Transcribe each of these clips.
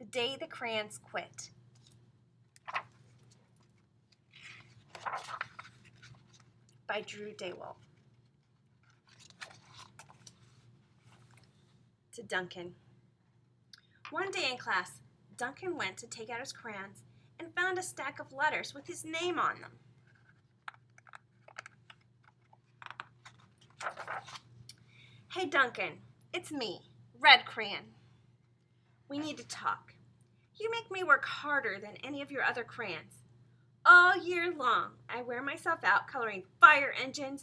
The Day the Crayons Quit. By Drew Daywalt. To Duncan. One day in class, Duncan went to take out his crayons and found a stack of letters with his name on them. Hey Duncan, it's me, Red Crayon. We need to talk. You make me work harder than any of your other crayons. All year long, I wear myself out coloring fire engines,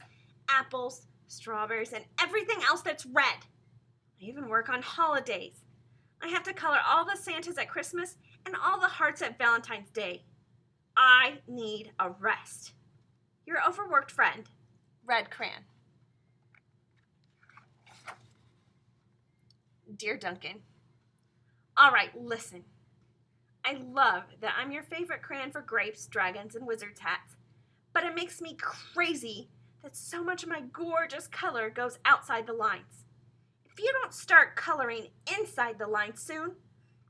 apples, strawberries, and everything else that's red. I even work on holidays. I have to color all the Santas at Christmas and all the hearts at Valentine's Day. I need a rest. Your overworked friend, Red Crayon. Dear Duncan, all right, listen. I love that I'm your favorite crayon for grapes, dragons, and wizards hats, but it makes me crazy that so much of my gorgeous color goes outside the lines. If you don't start coloring inside the lines soon,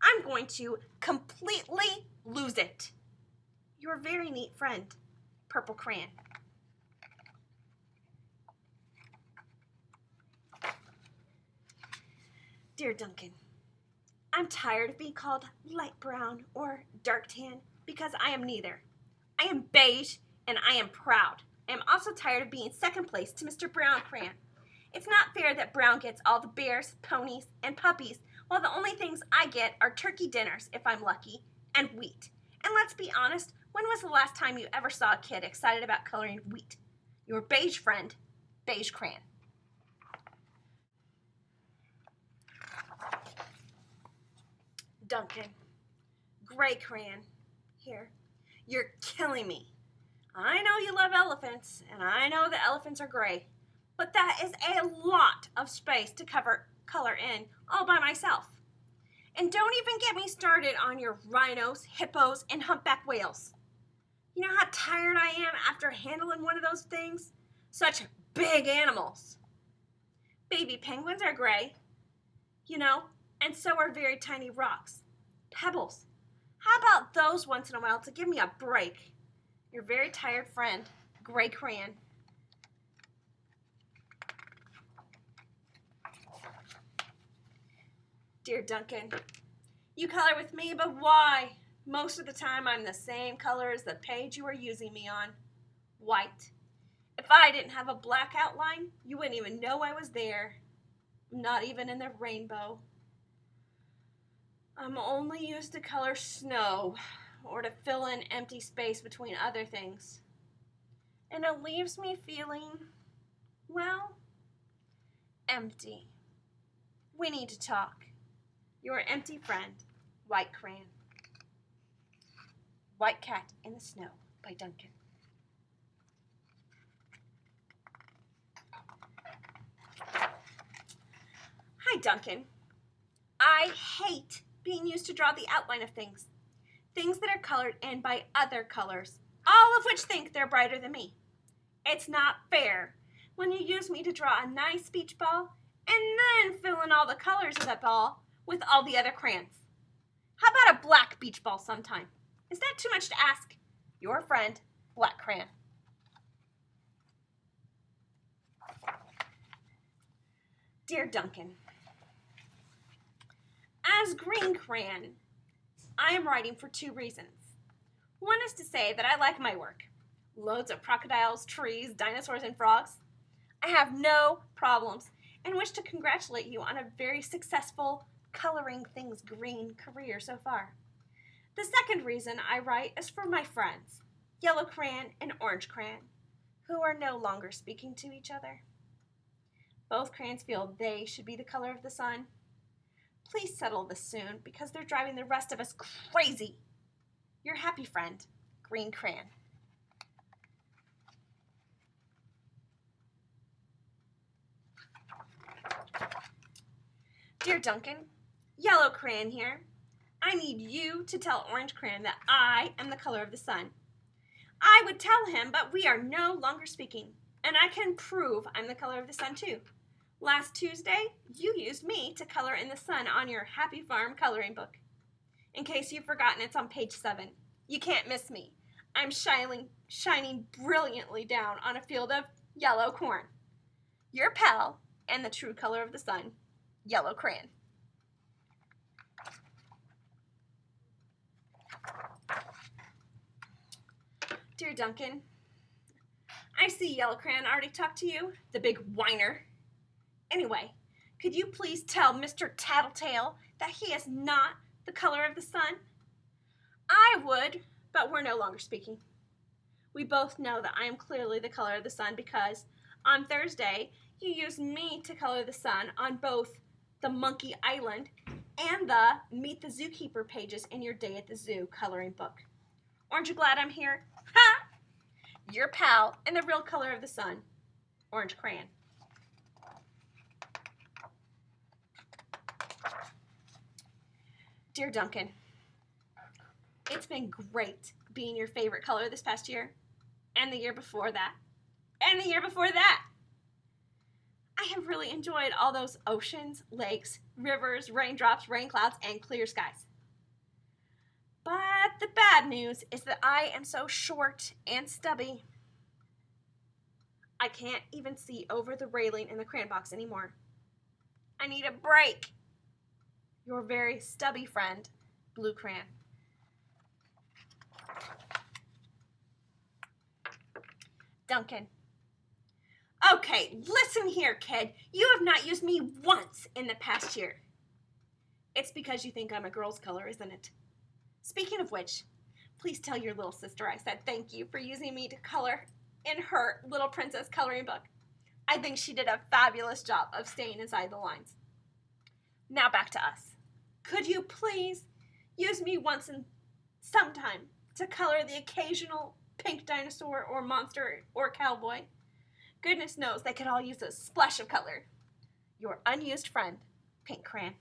I'm going to completely lose it. Your very neat friend, Purple Crayon. Dear Duncan, I'm tired of being called light brown or dark tan because I am neither. I am beige and I am proud. I am also tired of being second place to Mr. Brown Crayon. It's not fair that Brown gets all the bears, ponies, and puppies while the only things I get are turkey dinners, if I'm lucky, and wheat. And let's be honest, when was the last time you ever saw a kid excited about coloring wheat? Your beige friend, Beige Crayon. Duncan, Gray Crayon, here. You're killing me. I know you love elephants, and I know that elephants are gray, but that is a lot of space to color in all by myself. And don't even get me started on your rhinos, hippos, and humpback whales. You know how tired I am after handling one of those things? Such big animals. Baby penguins are gray, and so are very tiny rocks. Pebbles. How about those once in a while to give me a break? Your very tired friend, Gray Crayon. Dear Duncan, you color with me, but why? Most of the time I'm the same color as the page you are using me on. White. If I didn't have a black outline, you wouldn't even know I was there. Not even in the rainbow. I'm only used to color snow or to fill in empty space between other things. And it leaves me feeling, well, empty. We need to talk. Your empty friend, White Crayon. White Cat in the Snow by Duncan. Hi, Duncan. I hate being used to draw the outline of things that are colored in by other colors, all of which think they're brighter than me. It's not fair when you use me to draw a nice beach ball and then fill in all the colors of that ball with all the other crayons. How about a black beach ball sometime? Is that too much to ask? Your friend, Black Crayon. Dear Duncan, as Green Crayon, I am writing for two reasons. One is to say that I like my work. Loads of crocodiles, trees, dinosaurs, and frogs. I have no problems and wish to congratulate you on a very successful coloring things green career so far. The second reason I write is for my friends, Yellow Crayon and Orange Crayon, who are no longer speaking to each other. Both crayons feel they should be the color of the sun. Please settle this soon because they're driving the rest of us crazy. Your happy friend, Green Crayon. Dear Duncan, Yellow Crayon here. I need you to tell Orange Crayon that I am the color of the sun. I would tell him, but we are no longer speaking, and I can prove I'm the color of the sun too. Last Tuesday, you used me to color in the sun on your Happy Farm coloring book. In case you've forgotten, it's on page 7. You can't miss me. I'm shining brilliantly down on a field of yellow corn. Your pal and the true color of the sun, yellow crayon. Dear Duncan, I see Yellow Crayon already talked to you, the big whiner. Anyway, could you please tell Mr. Tattletale that he is not the color of the sun? I would, but we're no longer speaking. We both know that I am clearly the color of the sun because on Thursday you used me to color the sun on both the Monkey Island and the Meet the Zookeeper pages in your Day at the Zoo coloring book. Aren't you glad I'm here? Ha! Your pal and the real color of the sun, orange crayon. Dear Duncan, it's been great being your favorite color this past year, and the year before that, and the year before that. I have really enjoyed all those oceans, lakes, rivers, raindrops, rain clouds, and clear skies. But the bad news is that I am so short and stubby. I can't even see over the railing in the crayon box anymore. I need a break. Your very stubby friend, Blue Crayon. Duncan. Okay, listen here, kid. You have not used me once in the past year. It's because you think I'm a girl's color, isn't it? Speaking of which, please tell your little sister I said thank you for using me to color in her Little Princess coloring book. I think she did a fabulous job of staying inside the lines. Now back to us. Could you please use me once in sometime to color the occasional pink dinosaur or monster or cowboy? Goodness knows they could all use a splash of color. Your unused friend, Pink Crayon.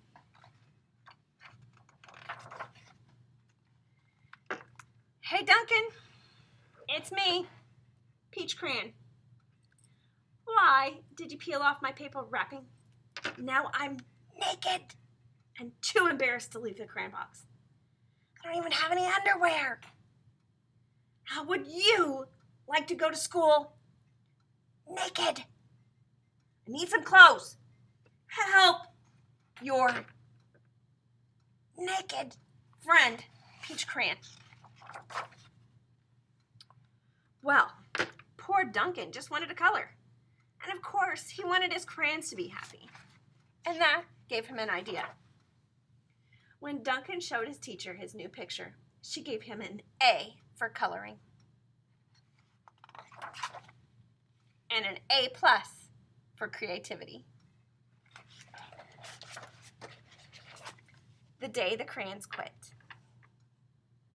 Hey Duncan, it's me, Peach Crayon. Why did you peel off my paper wrapping? Now I'm naked and too embarrassed to leave the crayon box. I don't even have any underwear. How would you like to go to school naked? I need some clothes. Help your naked friend, Peach Crayon. Well, poor Duncan just wanted to color. And of course, he wanted his crayons to be happy. And that gave him an idea. When Duncan showed his teacher his new picture, she gave him an A for coloring. And an A+ for creativity. The day the crayons quit.